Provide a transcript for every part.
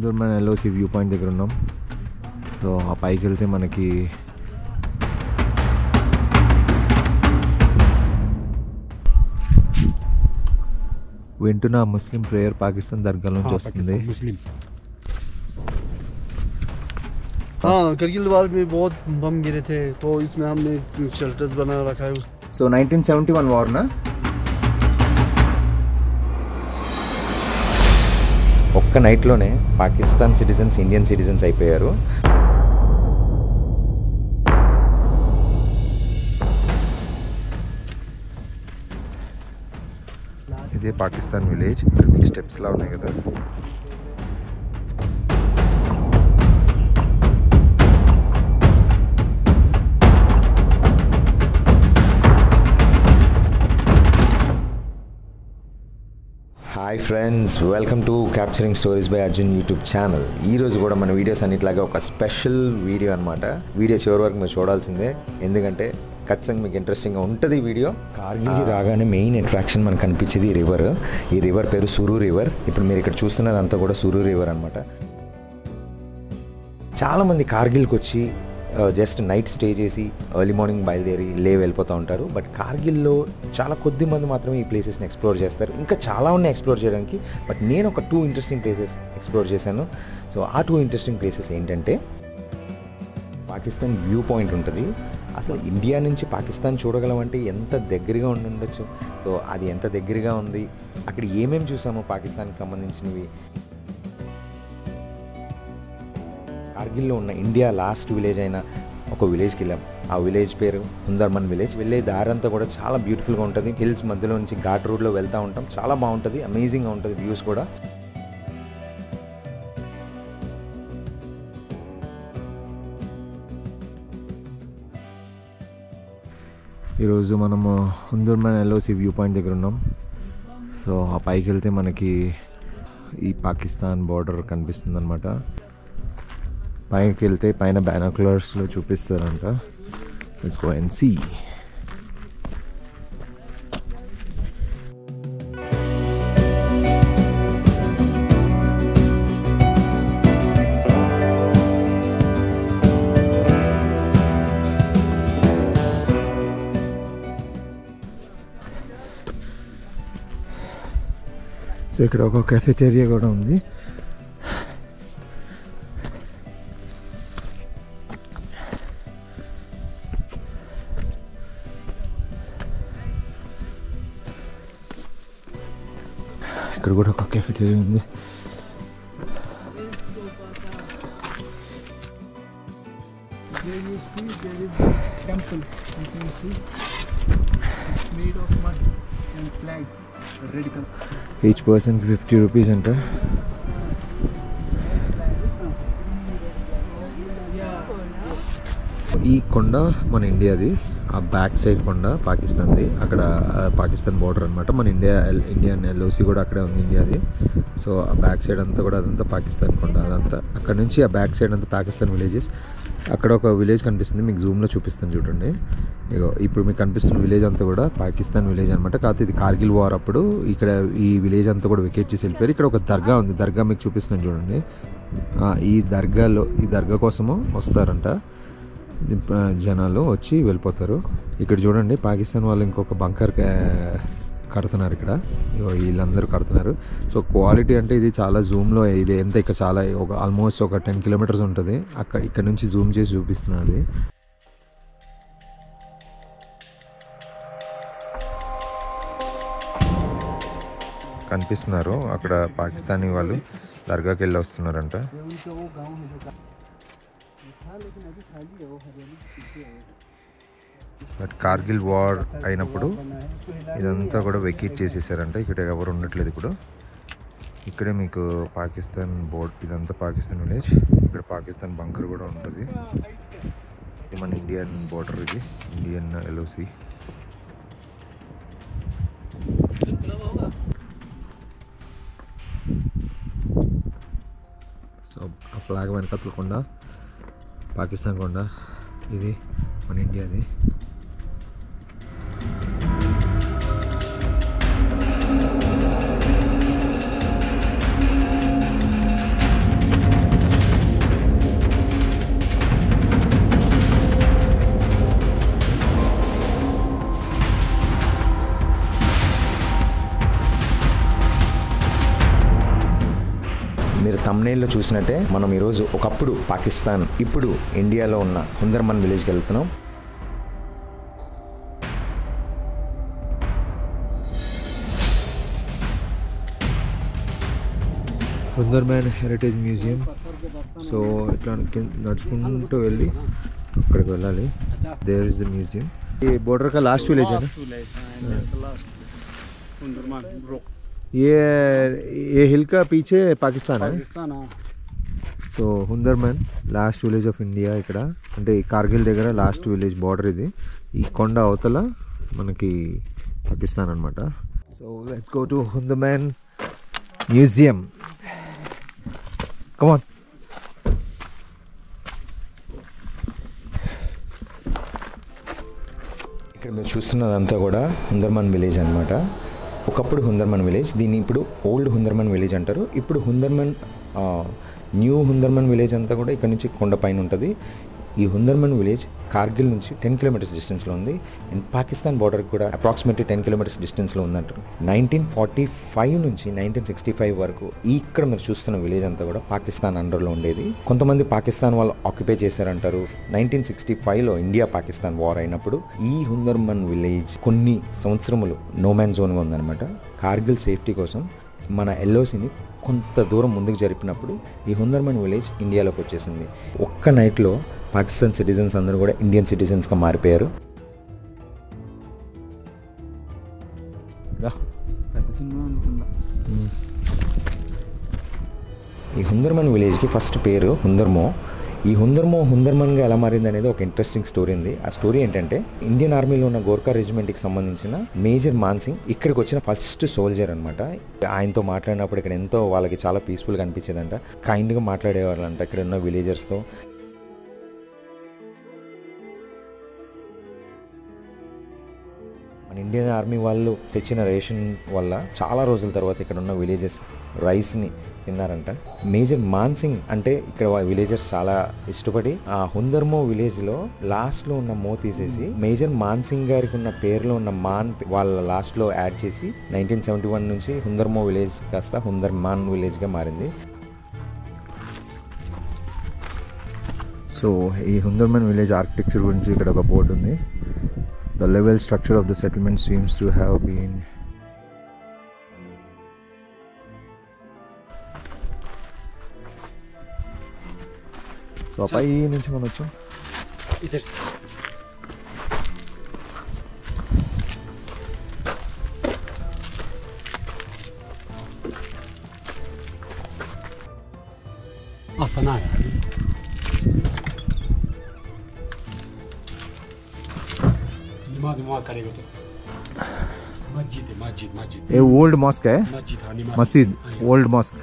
హుందూర్మన్ LOC view point దగ్గర ఉన్నాం. So ఆ పైకి వెళ్తే మనకి వింటున్న ముస్లిం ప్రేయర్ పాకిస్తాన్ దర్గా నుంచి వస్తుంది. हाँ, करगिल वार में बहुत बम गिरे थे, तो इसमें हमने शेल्टर्स बना रखा है. సో 1971 వార్ నా ఒక్క నైట్లోనే పాకిస్తాన్ సిటిజన్స్ ఇండియన్ సిటిజన్స్ అయిపోయారు. ఇదే పాకిస్తాన్ విలేజ్. మీకు స్టెప్స్ లా ఉన్నాయి కదా. Hi friends, welcome to capturing stories by Arjun YouTube channel. ఈరోజు కూడా మన వీడియోస్ అన్నిట్లాగా ఒక స్పెషల్ వీడియో అనమాట. వీడియో చివరి వరకు మీరు చూడాల్సిందే, ఎందుకంటే ఖచ్చితంగా మీకు ఇంట్రెస్టింగ్గా ఉంటుంది వీడియో. కార్గిల్కి రాగానే మెయిన్ అట్రాక్షన్ మనకు కనిపించేది ఈ రివర్. ఈ రివర్ పేరు సురు రివర్. ఇప్పుడు మీరు ఇక్కడ చూస్తున్నదంతా కూడా సురు రివర్ అనమాట. చాలామంది కార్గిల్కి వచ్చి జస్ట్ నైట్ స్టే చేసి ఎర్లీ మార్నింగ్ బయలుదేరి వెళ్ళిపోతూ ఉంటారు. బట్ కార్గిల్లో చాలా కొద్ది మంది మాత్రమే ఈ ప్లేసెస్ని ఎక్స్ప్లోర్ చేస్తారు. ఇంకా చాలా ఉన్నాయి ఎక్స్ప్లోర్ చేయడానికి. బట్ నేను ఒక 2 ఇంట్రెస్టింగ్ ప్లేసెస్ ఎక్స్ప్లోర్ చేశాను. సో ఆ 2 ఇంట్రెస్టింగ్ ప్లేసెస్ ఏంటంటే, పాకిస్తాన్ వ్యూ పాయింట్ ఉంటుంది. అసలు ఇండియా నుంచి పాకిస్తాన్ చూడగలమంటే ఎంత దగ్గరగా ఉండొచ్చు. సో అది ఎంత దగ్గరగా ఉంది, అక్కడ ఏమేమి చూసామో పాకిస్తాన్కి సంబంధించినవి. కార్గిల్లో ఉన్న ఇండియా లాస్ట్ విలేజ్ అయిన ఒక విలేజ్కి వెళ్ళాం. ఆ విలేజ్ పేరు హుందర్మన్ విలేజ్. వెళ్ళే దారంతా కూడా చాలా బ్యూటిఫుల్గా ఉంటుంది. హిల్స్ మధ్యలో నుంచి ఘాట్ రోడ్లో వెళ్తూ ఉంటాం. చాలా బాగుంటుంది, అమేజింగ్గా ఉంటుంది వ్యూస్ కూడా. ఈరోజు మనము హుందూర్మన్ ఎల్ఓసి వ్యూ పాయింట్ దగ్గర ఉన్నాం. సో ఆ పైకి వెళ్తే మనకి ఈ పాకిస్తాన్ బార్డర్ కనిపిస్తుంది అనమాట. పైకి వెళ్తే పైన బైనాక్యులర్స్లో చూపిస్తారంట. Let's go and see. So ఇక్కడ ఒక కెఫెటేరియా కూడా ఉంది. ఇక్కడ కూడా ఒక కెఫెటేరియా ఉంది. ఈచ్ పర్సన్కి 50 రూపీస్ అంట. ఈ కొండ మన ఇండియాది, ఆ బ్యాక్ సైడ్ కొండ పాకిస్తాన్ది. అక్కడ పాకిస్తాన్ బార్డర్ అనమాట. మన ఇండియన్ ఎల్ఓసి కూడా అక్కడే ఉంది ఇండియాది. సో ఆ బ్యాక్ సైడ్ అంతా కూడా అదంతా పాకిస్తాన్ కొండ. అదంతా అక్కడ నుంచి ఆ బ్యాక్ సైడ్ అంతా పాకిస్తాన్ విలేజెస్. అక్కడ ఒక విలేజ్ కనిపిస్తుంది, మీకు జూమ్లో చూపిస్తాను చూడండి. ఇగో ఇప్పుడు మీకు కనిపిస్తున్న విలేజ్ అంతా కూడా పాకిస్తాన్ విలేజ్ అనమాట. కాకపోతే ఇది కార్గిల్ వార్ అప్పుడు ఇక్కడ ఈ విలేజ్ అంతా కూడా వెకేట్ చేసి వెళ్ళిపోయారు. ఇక్కడ ఒక దర్గా ఉంది, దర్గా మీకు చూపిస్తున్నాను చూడండి. ఈ దర్గా కోసము వస్తారంట జనాలు, వచ్చి వెళ్ళిపోతారు. ఇక్కడ చూడండి పాకిస్తాన్ వాళ్ళు ఇంకొక బంకర్ కడుతున్నారు. ఇక్కడ వీళ్ళందరూ కడుతున్నారు. సో క్వాలిటీ అంటే ఇది చాలా జూమ్లో, ఇది ఎంత ఇక్కడ చాలా ఆల్మోస్ట్ ఒక 10 కిలోమీటర్స్ ఉంటుంది. ఇక్కడ నుంచి జూమ్ చేసి చూపిస్తున్నది. కనిపిస్తున్నారు అక్కడ పాకిస్తానీ వాళ్ళు దర్గాకి వెళ్ళి వస్తున్నారంట. బట్ కార్గిల్ వార్ అయినప్పుడు ఇదంతా కూడా వెకేట్ చేసేసారంట. ఇక్కడ ఎవరు ఉండట్లేదు ఇప్పుడు. ఇక్కడే మీకు పాకిస్తాన్ బోర్డ్, ఇదంతా పాకిస్తాన్ విలేజ్. ఇక్కడ పాకిస్తాన్ బంకర్ కూడా ఉంటుంది. ఇది మన ఇండియన్ బోర్డర్, ఇది ఇండియన్ ఎల్ఓసి. సో ఆ ఫ్లాగ్ వెనకట్ల కొండ పాకిస్తాన్ కొండ, ఇది మన ఇండియాది. థంబ్నెయిల్లో చూసినట్టే మనం ఈరోజు ఒకప్పుడు పాకిస్తాన్ ఇప్పుడు ఇండియాలో ఉన్న హుందర్మన్ విలేజ్కి వెళ్తున్నాం. హుందర్మన్ హెరిటేజ్ మ్యూజియం. సో ఇట్లా నడుచుకుంటూ వెళ్ళి అక్కడికి వెళ్ళాలి. There is the museum. ये बॉर्डर का लास्ट विलेज है ना? ये हिल का पीछे पाकिस्तान है. So Hundarman last village of India. ఇక్కడ అంటే కార్గిల్ దగ్గర లాస్ట్ విలేజ్ బార్డర్ ఇది. ఈ కొండ అవతల మనకి పాకిస్తాన్ అనమాట. So let's go to Hundarman museum. Come on. ఇక్కడ మీరు చూస్తున్నదంతా కూడా హుందర్మన్ విలేజ్ అనమాట. ఒకప్పుడు హుందర్మన్ విలేజ్, దీన్ని ఇప్పుడు ఓల్డ్ హుందర్మన్ విలేజ్ అంటారు. ఇప్పుడు హుందర్మన్ న్యూ హుందర్మన్ విలేజ్ అంతా కూడా ఇక్కడ నుంచి కొండపైన ఉంటుంది. ఈ హుందర్మన్ విలేజ్ కార్గిల్ నుంచి 10 కిలోమీటర్స్ డిస్టెన్స్లో ఉంది. అండ్ పాకిస్తాన్ బార్డర్ కూడా అప్రాక్సిమేట్లీ 10 కిలోమీటర్స్ డిస్టెన్స్లో ఉందంటారు. 1945 నుంచి 1965 వరకు ఇక్కడ మీరు చూస్తున్న విలేజ్ అంతా కూడా పాకిస్తాన్ అండర్లో ఉండేది. కొంతమంది పాకిస్తాన్ వాళ్ళు ఆక్యుపై చేశారంటారు. 1965లో ఇండియా పాకిస్తాన్ వార్ అయినప్పుడు ఈ హుందర్మన్ విలేజ్ కొన్ని సంవత్సరములు నోమ్యాన్ జోన్గా ఉందన్నమాట. కార్గిల్ సేఫ్టీ కోసం మన ఎల్ఓసిని కొంత దూరం ముందుకు జరిపినప్పుడు ఈ హుందర్మన్ విలేజ్ ఇండియాలోకి వచ్చేసింది. ఒక్క నైట్లో పాకిస్తాన్ సిటిజన్స్ అందరూ కూడా ఇండియన్ సిటిజన్స్గా మారిపోయారు. ఈ హుందర్మన్ విలేజ్కి ఫస్ట్ పేరు హుందర్మో. ఈ హుందర్మన్గా ఎలా మారింది అనేది ఒక ఇంట్రెస్టింగ్ స్టోరీ ఉంది. ఆ స్టోరీ ఏంటంటే ఇండియన్ ఆర్మీలో ఉన్న గోర్ఖా రెజిమెంట్కి సంబంధించిన మేజర్ మాన్సింగ్ ఇక్కడికి వచ్చిన ఫస్ట్ సోల్జర్ అనమాట. ఆయనతో మాట్లాడినప్పుడు ఇక్కడ ఎంతో వాళ్ళకి చాలా పీస్ఫుల్గా అనిపించేదంట. కైండ్గా మాట్లాడేవాళ్ళంట ఇక్కడ ఉన్న విలేజర్స్తో. మన ఇండియన్ ఆర్మీ వాళ్ళు తెచ్చిన రేషన్ వల్ల చాలా రోజుల తర్వాత ఇక్కడ ఉన్న విలేజెస్ రైస్ని తిన్నారంట. మేజర్ మాన్సింగ్ అంటే ఇక్కడ విలేజర్స్ చాలా ఇష్టపడి ఆ హుందర్మో విలేజ్లో లాస్ట్లో ఉన్న మో తీసేసి మేజర్ మాన్సింగ్ గారికి ఉన్న పేరులో ఉన్న మాన్ వాళ్ళ లాస్ట్లో యాడ్ చేసి 1971 నుంచి హుందర్మో విలేజ్ కాస్త హుందర్మాన్ విలేజ్గా మారింది. సో ఈ హుందర్మన్ విలేజ్ ఆర్కిటెక్చర్ గురించి ఇక్కడ ఒక బోర్డు ఉంది. The level structure of the settlement seems to have been so పై నుంచి మనం వచ్చాం. ఆస్తానా नमाज करेगा तो मस्जिद है मस्जिद ये ओल्ड मॉस्क है. मस्जिद ओल्ड मॉस्क.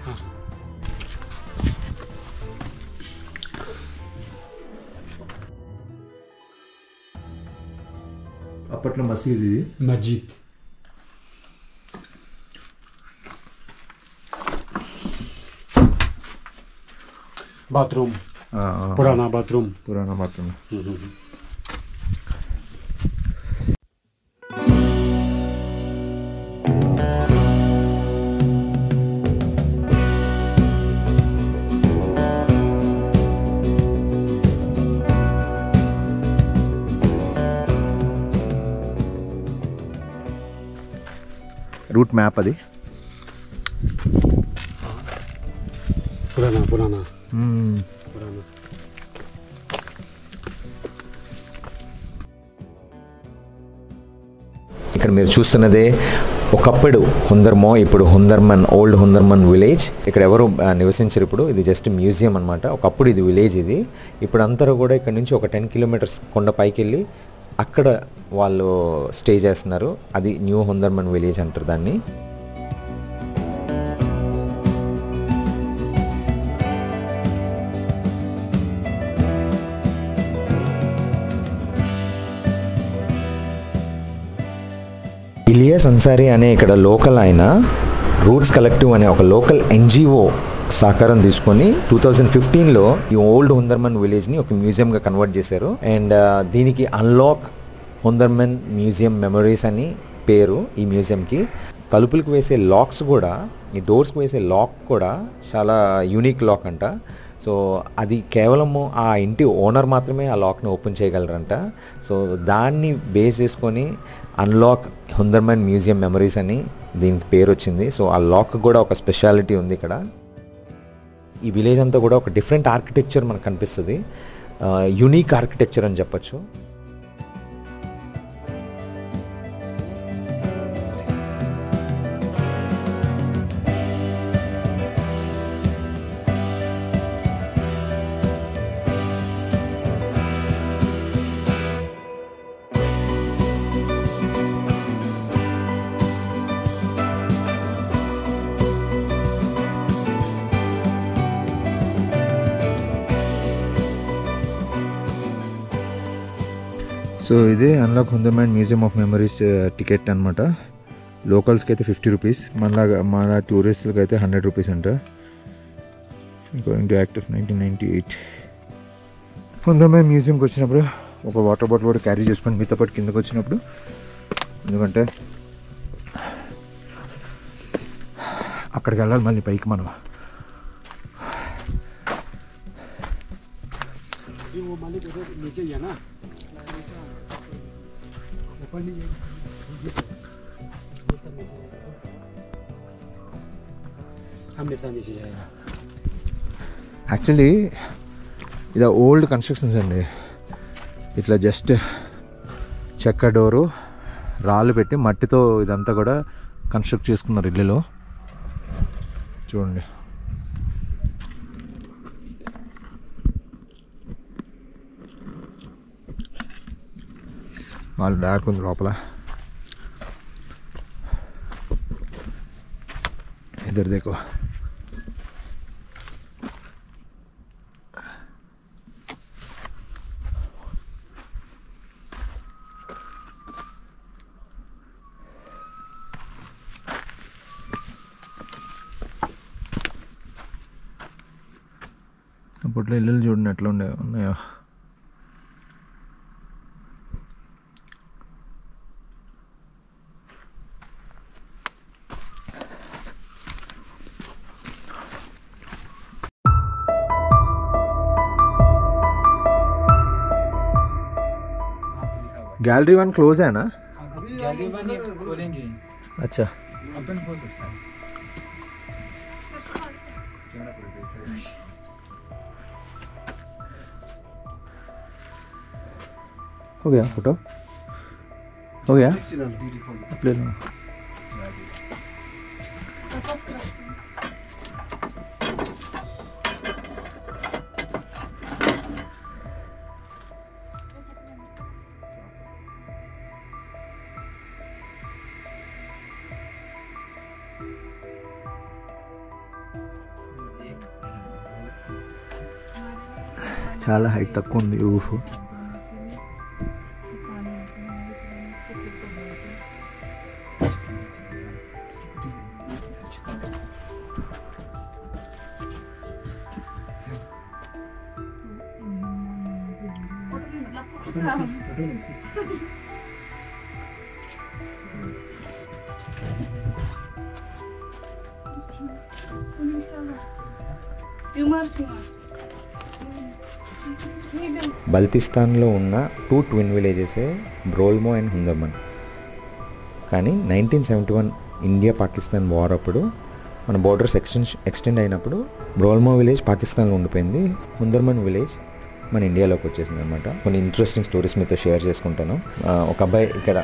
అప్పట్లో మసీద్ ఇది. मस्जिद बाथरूम पुराना बाथरूम రూట్ మ్యాప్ అది. पुराना ఇక్కడ మీరు చూస్తున్నదే ఒకప్పుడు హుందర్మో, ఇప్పుడు హుందర్మన్, ఓల్డ్ హుందర్మన్ విలేజ్. ఇక్కడ ఎవరు నివసించరు ఇప్పుడు. ఇది జస్ట్ మ్యూజియం అనమాట. ఒకప్పుడు ఇది విలేజ్. ఇది ఇప్పుడు అందరూ కూడా ఇక్కడ నుంచి ఒక 10 కిలోమీటర్స్ కొండ పైకి వెళ్ళి అక్కడ వాళ్ళు స్టే చేస్తున్నారు. అది న్యూ హుందర్మన్ విలేజ్ అంటారు దాన్ని. ఇలియాస్ అన్సారీ అనే ఇక్కడ లోకల్ ఆయన రూట్స్ కలెక్టివ్ అనే ఒక లోకల్ ఎన్జిఓ సహకారం తీసుకొని 2015లో ఈ ఓల్డ్ హుందర్మన్ విలేజ్ని ఒక మ్యూజియంగా కన్వర్ట్ చేశారు. అండ్ దీనికి అన్లాక్ హుందర్మన్ మ్యూజియం మెమరీస్ అని పేరు ఈ మ్యూజియంకి. తలుపులకు వేసే లాక్స్ కూడా ఈ డోర్స్కి వేసే లాక్ కూడా చాలా యూనిక్ లాక్ అంట. సో అది కేవలము ఆ ఇంటి ఓనర్ మాత్రమే ఆ లాక్ని ఓపెన్ చేయగలరంట. సో దాన్ని బేస్ చేసుకొని అన్లాక్ హుందర్మన్ మ్యూజియం మెమరీస్ అని దీనికి పేరు వచ్చింది. సో ఆ లాక్ కూడా ఒక స్పెషాలిటీ ఉంది ఇక్కడ. ఈ విలేజ్ అంతా కూడా ఒక డిఫరెంట్ ఆర్కిటెక్చర్ మనకు కనిపిస్తుంది, యూనిక్ ఆర్కిటెక్చర్ అని చెప్పచ్చు. సో ఇదే unlock Hundarman museum of memories ticket అనమాట. లోకల్స్కి అయితే 50 రూపీస్, మళ్ళా టూరిస్టులకి అయితే 100 రూపీస్ అంట. Going to act of 1998. హుందర్మన్ మ్యూజియంకి వచ్చినప్పుడు ఒక వాటర్ బాటిల్ కూడా క్యారీ చేసుకొని మీతో పాటు కిందకు వచ్చినప్పుడు, ఎందుకంటే అక్కడికి వెళ్ళాలి మళ్ళీ పైకి మనం. యాక్చువల్లీ ఇది ఓల్డ్ కన్స్ట్రక్షన్స్ అండి. ఇట్లా జస్ట్ చెక్క డోరు, రాళ్ళు పెట్టి మట్టితో ఇదంతా కూడా కన్స్ట్రక్ట్ చేసుకున్నారు ఇల్లులో. చూడండి, వాళ్ళు డార్క్ ఉంది లోపల. इधर देखो, అప్పట్లో ఇల్లులు చూడండి ఎట్లా ఉన్నాయో. गैलरी 1 क्लोज है ना? गैलरी 1 ये खोलेंगे। अच्छा, ओपन हो सकता है। हो गया फोटो? हो गया? ले लो। చాలా హైట్ తక్కువ ఉంది రూఫ్. బల్తిస్తాన్లో ఉన్న 2 ట్విన్ విలేజెసే బ్రోల్మో అండ్ హుందర్మన్. కానీ 1971 ఇండియా పాకిస్తాన్ వార్ అప్పుడు మన బోర్డర్స్ ఎక్స్టెండ్ అయినప్పుడు బ్రోల్మో విలేజ్ పాకిస్తాన్లో ఉండిపోయింది, హుందర్మన్ విలేజ్ మన ఇండియాలోకి వచ్చేసింది అనమాట. కొన్ని ఇంట్రెస్టింగ్ స్టోరీస్ మీతో షేర్ చేసుకుంటాను. ఒక అబ్బాయి ఇక్కడ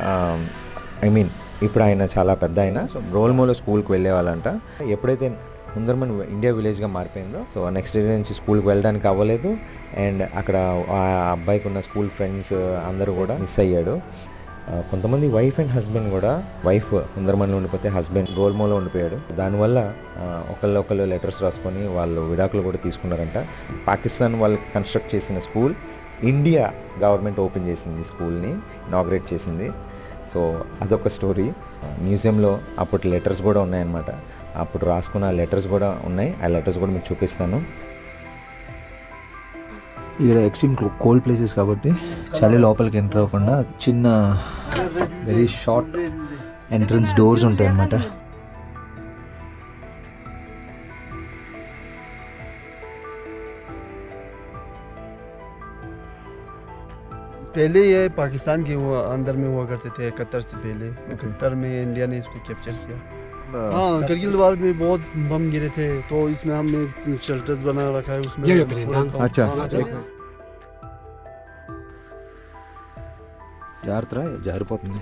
ఇప్పుడు ఆయన చాలా పెద్ద ఆయన. సో బ్రోల్మోలో స్కూల్కి వెళ్ళే వాళ్ళంట. ఎప్పుడైతే హుందర్మన్ ఇండియా విలేజ్గా మారిపోయిందో, సో నెక్స్ట్ డే నుంచి స్కూల్కి వెళ్ళడానికి అవ్వలేదు. అండ్ అక్కడ ఆ అబ్బాయికి ఉన్న స్కూల్ ఫ్రెండ్స్ అందరూ కూడా మిస్ అయ్యాడు. కొంతమంది వైఫ్ అండ్ హస్బెండ్ కూడా, వైఫ్ హుందర్మన్లో ఉండిపోతే హస్బెండ్ బ్రోల్మోలో ఉండిపోయాడు. దానివల్ల ఒకళ్ళు లెటర్స్ రాసుకొని వాళ్ళు విడాకులు కూడా తీసుకున్నారంట. పాకిస్తాన్ వాళ్ళు కన్స్ట్రక్ట్ చేసిన స్కూల్ ఇండియా గవర్నమెంట్ ఓపెన్ చేసింది, స్కూల్ని ఇనాగ్రేట్ చేసింది. సో అదొక స్టోరీ. మ్యూజియంలో అప్పటి లెటర్స్ కూడా ఉన్నాయన్నమాట. అప్పుడు రాసుకున్న లెటర్స్ కూడా ఉన్నాయి. ఆ లెటర్స్ కూడా మీకు చూపిస్తాను. ఇక్కడ ఎక్స్ట్రీమ్ కోల్డ్ ప్లేసెస్ కాబట్టి చలి లోపలికి ఎంటర్ అవ్వకుండా చిన్న వెరీ షార్ట్ ఎంట్రన్స్ డోర్స్ ఉంటాయి అన్నమాట. पहले ये पाकिस्तान के अंदर में हुआ करते थे, कतर से पहले। कतर में इंडिया ने इसको कैप्चर किया। हाँ, करगिल वार में बहुत बम गिरे थे, तो इसमें हमने शेल्टर्स बना रखा है उसमें। अच्छा हाँ, జాగ్రత్త జారిపోతుంది.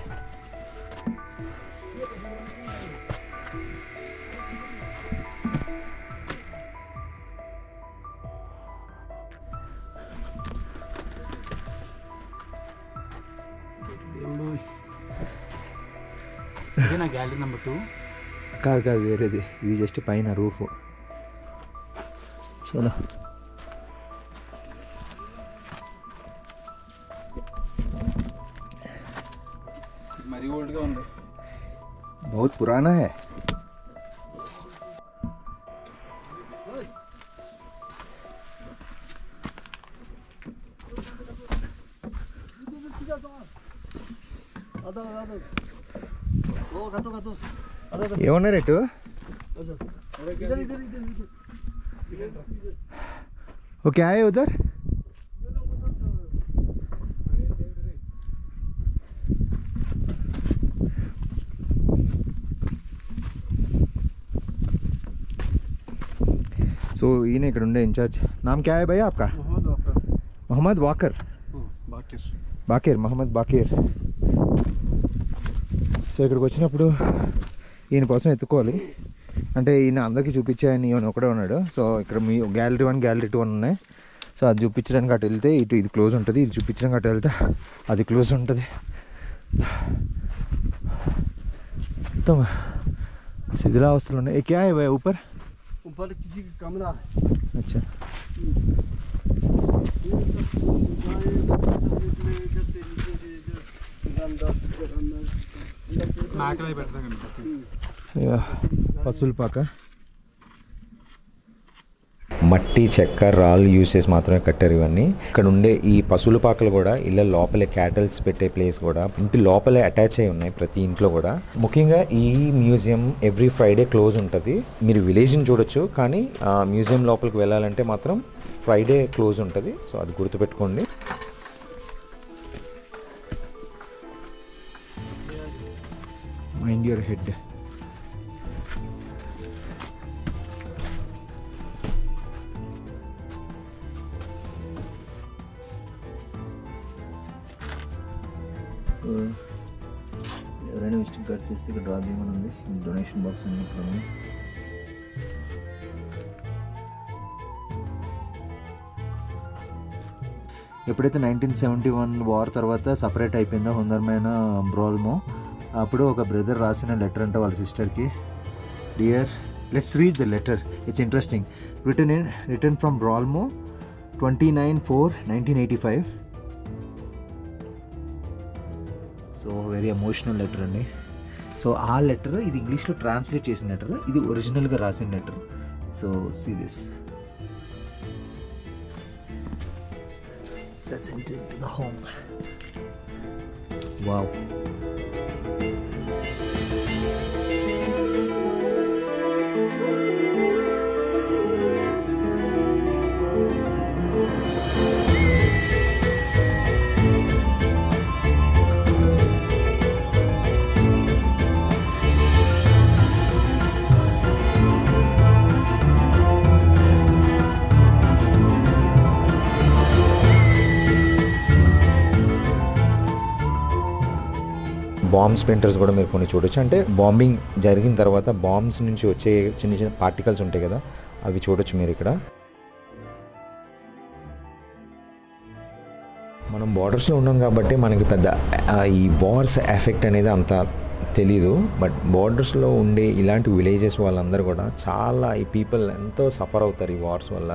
ఇదేనా గ్యాలరీ నెంబర్ 2? కాదు కాదు, వేరేది. ఇది జస్ట్ పైన రూఫ్. చలో మరీ ఓల్డ్గా ఉంది. बहुत पुराना है. ఏమన్నా రేటు? वो क्या है उधर? सो ఈయన ఇక్కడ ఉండే ఇన్ఛార్జ్. नाम क्या है भैया आपका? मोहम्मद वाकर. బాకీర్, మహమ్మద్ బాకీర్. సో ఇక్కడికి వచ్చినప్పుడు ఈయన కోసం ఎత్తుకోవాలి. అంటే ఈయన అందరికీ చూపించే ఆయన ఈయన ఒకడే ఉన్నాడు. సో ఇక్కడ మీ గ్యాలరీ 1 గ్యాలరీ 2 అని ఉన్నాయి. సో అది చూపించడానికి అటు వెళ్తే ఇటు ఇది క్లోజ్ ఉంటుంది, ఇది చూపించడానికి అటు వెళ్తే అది క్లోజ్ ఉంటుంది. మొత్తం శిథిలావస్థలు ఉన్నాయి. ఏ క్యా హై భయ్యా ऊपर? ऊपर किसी का कमरा है। अच्छा, నాకలే పెడతాం కనిపిస్తుంది. పసులు పాక. మట్టి, చెక్క, రాళ్ళు యూస్ చేసి మాత్రమే కట్టారు ఇవన్నీ. ఇక్కడ ఉండే ఈ పశువుల పాకలు కూడా ఇళ్ళ లోపలే క్యాటల్స్ పెట్టే ప్లేస్ కూడా ఇంటి లోపలే అటాచ్ అయి ఉన్నాయి ప్రతి ఇంట్లో కూడా. ముఖ్యంగా ఈ మ్యూజియం ఎవ్రీ ఫ్రైడే క్లోజ్ ఉంటుంది. మీరు విలేజ్ని చూడొచ్చు, కానీ మ్యూజియం లోపలికి వెళ్ళాలంటే మాత్రం ఫ్రైడే క్లోజ్ ఉంటుంది. సో అది గుర్తుపెట్టుకోండి. Mind your head. సో ఎవరైనా విజిటింగ్ కార్డ్స్ ఇస్తే ఇక్కడ డ్రా చేయమని ఉంది. డొనేషన్ బాక్స్ అన్ని ఇక్కడ ఉంది. ఎప్పుడైతే 1971 వార్ తర్వాత సపరేట్ అయిపోయిందో హుందర్మైన బ్రోల్మో, అప్పుడు ఒక బ్రదర్ రాసిన లెటర్ అంట వాళ్ళ సిస్టర్కి. Dear, let's read the letter, it's interesting. Return from బ్రోల్మో 29/4/1985. సో వెరీ ఎమోషనల్ లెటర్ అండి. సో ఆ లెటర్ ఇది ఇంగ్లీష్లో ట్రాన్స్లేట్ చేసిన లెటర్, ఇది ఒరిజినల్గా రాసిన letter. So see this. Let's enter into the home. Wow. Bomb splinters కూడా మీరు కొన్ని చూడొచ్చు. అంటే బాంబింగ్ జరిగిన తర్వాత బాంబ్స్ నుంచి వచ్చే చిన్న చిన్న పార్టికల్స్ ఉంటాయి కదా, అవి చూడొచ్చు మీరు ఇక్కడ. మనం బార్డర్స్లో ఉన్నాం కాబట్టి మనకి పెద్ద ఈ వార్స్ ఎఫెక్ట్ అనేది అంత తెలీదు. బట్ బార్డర్స్లో ఉండే ఇలాంటి విలేజెస్ వాళ్ళందరూ కూడా చాలా, ఈ పీపుల్ ఎంతో సఫర్ అవుతారు ఈ వార్స్ వల్ల.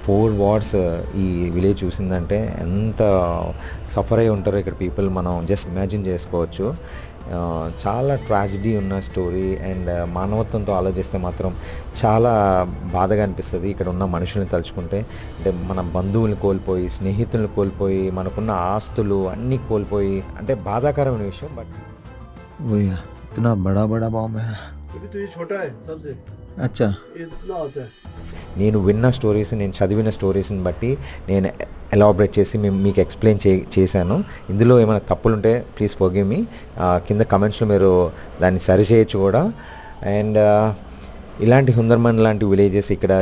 4 వార్స్ ఈ విలేజ్ చూసిందంటే ఎంత సఫర్ అయి ఉంటారో ఇక్కడ పీపుల్ మనం జస్ట్ ఇమాజిన్ చేసుకోవచ్చు. చాలా ట్రాజడీ ఉన్న స్టోరీ. అండ్ మానవత్వంతో ఆలోచిస్తే మాత్రం చాలా బాధగా అనిపిస్తుంది ఇక్కడ ఉన్న మనుషుల్ని తలుచుకుంటే. అంటే మన బంధువుల్ని కోల్పోయి, స్నేహితులను కోల్పోయి, మనకున్న ఆస్తులు అన్నీ కోల్పోయి, అంటే బాధాకరమైన విషయం. బట్ ఇतना बड़ा बड़ा बॉम्ब है. अभी तो ये छोटा है सबसे. అచ్చా. इतना होता है. నేను విన్న స్టోరీస్, నేను చదివిన స్టోరీస్ని బట్టి నేను ఎలాబరేట్ చేసి మీకు ఎక్స్ప్లెయిన్ చేశాను. ఇందులో ఏమైనా తప్పులుంటే ప్లీజ్ ఫర్గివ్ మీ. కింద కమెంట్స్లో మీరు దాన్ని సరి చేయొచ్చు కూడా. అండ్ ఇలాంటి హుందర్మన్ లాంటి విలేజెస్ ఇక్కడ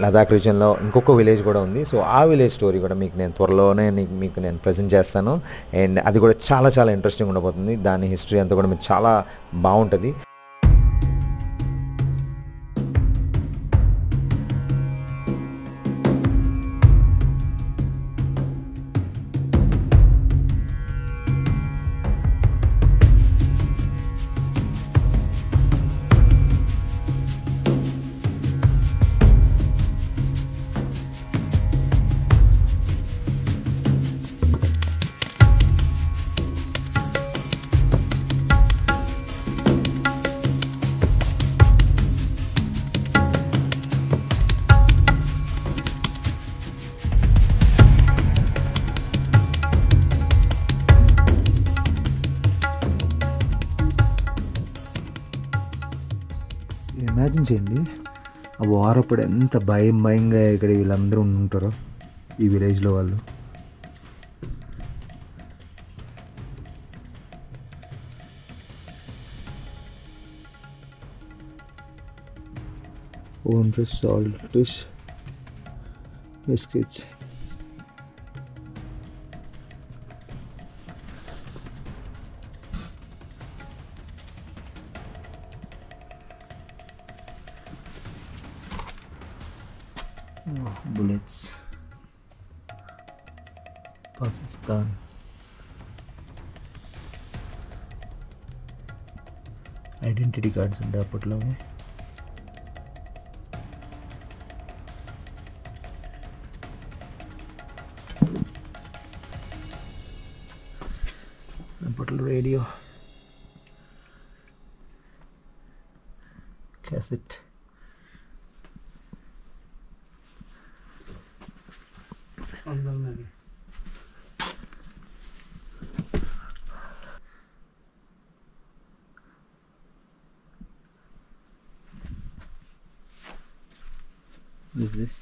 లదాఖ్ రీజియన్లో ఇంకొక విలేజ్ కూడా ఉంది. సో ఆ విలేజ్ స్టోరీ కూడా మీకు నేను త్వరలోనే మీకు నేను ప్రజెంట్ చేస్తాను. అండ్ అది కూడా చాలా చాలా ఇంట్రెస్టింగ్ ఉండబోతుంది. దాని హిస్టరీ అంతా కూడా మీకు చాలా బాగుంటుంది. ఇమాజిన్ చేయండి, ఆ వార్ అప్పుడు ఎంత భయంగా ఇక్కడ వీళ్ళందరూ ఉంటారో ఈ విలేజ్లో వాళ్ళు. Own fish, salt fish, biscuits. bullets. Pakistan. Identity cards ఉంటాయి అప్పట్లోనే. అప్పట్లో రేడియో, క్యాసెట్. अंदर में भी Is this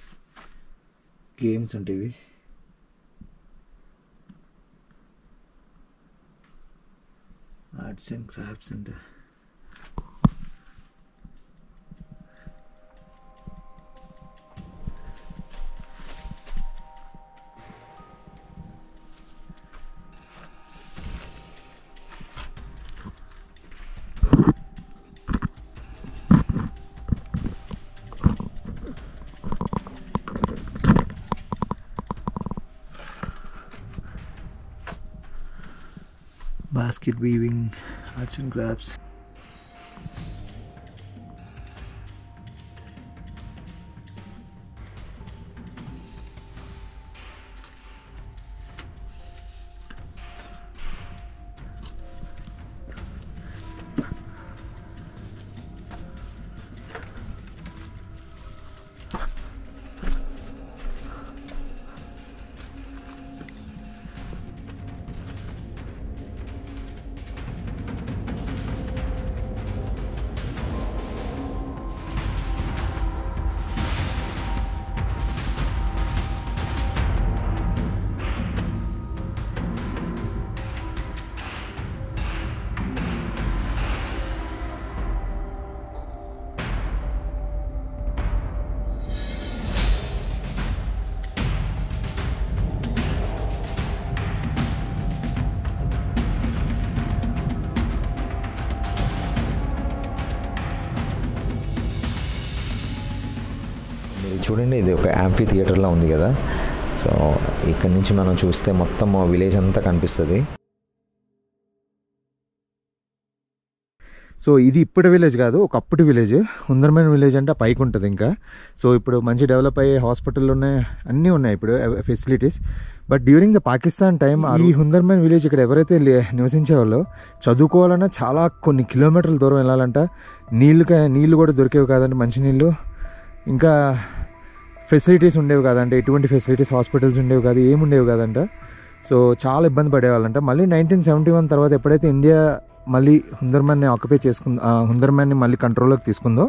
games on TV? Arts and crafts and basket weaving, arts and crafts. చూడండి, ఇది ఒక యాంఫీ థియేటర్లా ఉంది కదా. సో ఇక్కడ నుంచి మనం చూస్తే మొత్తం విలేజ్ అంతా కనిపిస్తుంది. సో ఇది ఇప్పుడు విలేజ్ కాదు, ఒకప్పుడు విలేజ్. హుందర్మన్ విలేజ్ అంటే పైకి ఉంటుంది ఇంకా. సో ఇప్పుడు మంచి డెవలప్ అయ్యే హాస్పిటల్ ఉన్నాయి, అన్నీ ఉన్నాయి ఇప్పుడు facilities. But during the Pakistan time ఈ హుందర్మన్ విలేజ్ ఇక్కడ ఎవరైతే నివసించే వాళ్ళో చదువుకోవాలన్నా చాలా కొన్ని కిలోమీటర్ల దూరం వెళ్ళాలంట. నీళ్ళు కూడా దొరికేవి కాదంటే, మంచినీళ్ళు. ఇంకా ఫెసిలిటీస్ ఉండేవి కాదంటే, ఎటువంటి ఫెసిలిటీస్, హాస్పిటల్స్ ఉండేవి కాదు, ఏమి ఉండేవి కాదంట. సో చాలా ఇబ్బంది పడేవాళ్ళంట. మళ్ళీ 1971 తర్వాత ఎప్పుడైతే ఇండియా మళ్ళీ హుందర్మన్ని ఆక్యుపై హుందర్మన్ని మళ్ళీ కంట్రోల్లోకి తీసుకుందో,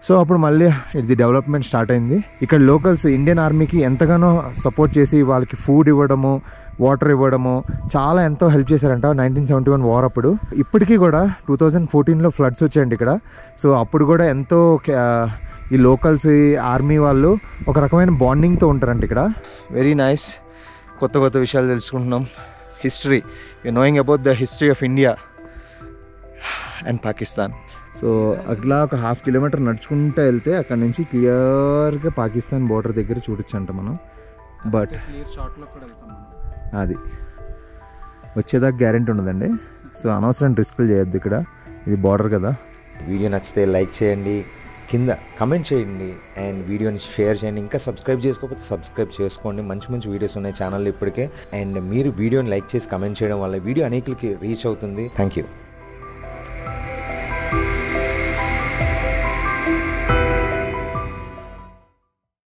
సో అప్పుడు మళ్ళీ ఇది డెవలప్మెంట్ స్టార్ట్ అయింది. ఇక్కడ లోకల్స్ ఇండియన్ ఆర్మీకి ఎంతగానో సపోర్ట్ చేసి వాళ్ళకి ఫుడ్ ఇవ్వడము, వాటర్ ఇవ్వడము చాలా ఎంతో హెల్ప్ చేశారంట 1971 వార్ అప్పుడు. ఇప్పటికీ కూడా 2014లో ఫ్లడ్స్ వచ్చాయండి ఇక్కడ. సో అప్పుడు కూడా ఎంతో ఈ లోకల్స్ ఆర్మీ వాళ్ళు ఒక రకమైన బాండింగ్తో ఉంటారంట ఇక్కడ. Very nice. కొత్త కొత్త విషయాలు తెలుసుకుంటున్నాం. History, knowing about the history of India and Pakistan. So అట్లా ఒక 1/2 కిలోమీటర్ నడుచుకుంటూ వెళ్తే అక్కడ నుంచి క్లియర్గా పాకిస్తాన్ బోర్డర్ దగ్గర చూడొచ్చంట మనం. బట్ క్లియర్ షాట్లో కూడా వెళ్తాం మనం. అది వచ్చేదాకా గ్యారెంటీ ఉండదండి. సో అనవసరం రిస్కులు చేయొద్దు ఇక్కడ, ఇది బార్డర్ కదా. వీడియో నచ్చితే లైక్ చేయండి, కింద కమెంట్ చేయండి అండ్ వీడియోని షేర్ చేయండి. ఇంకా సబ్స్క్రైబ్ చేసుకోకపోతే సబ్స్క్రైబ్ చేసుకోండి. మంచి మంచి వీడియోస్ ఉన్నాయి ఛానల్లో ఇప్పటికే. అండ్ మీరు వీడియోని లైక్ చేసి కమెంట్ చేయడం వల్ల వీడియో అనేకులకి రీచ్ అవుతుంది. Thank you.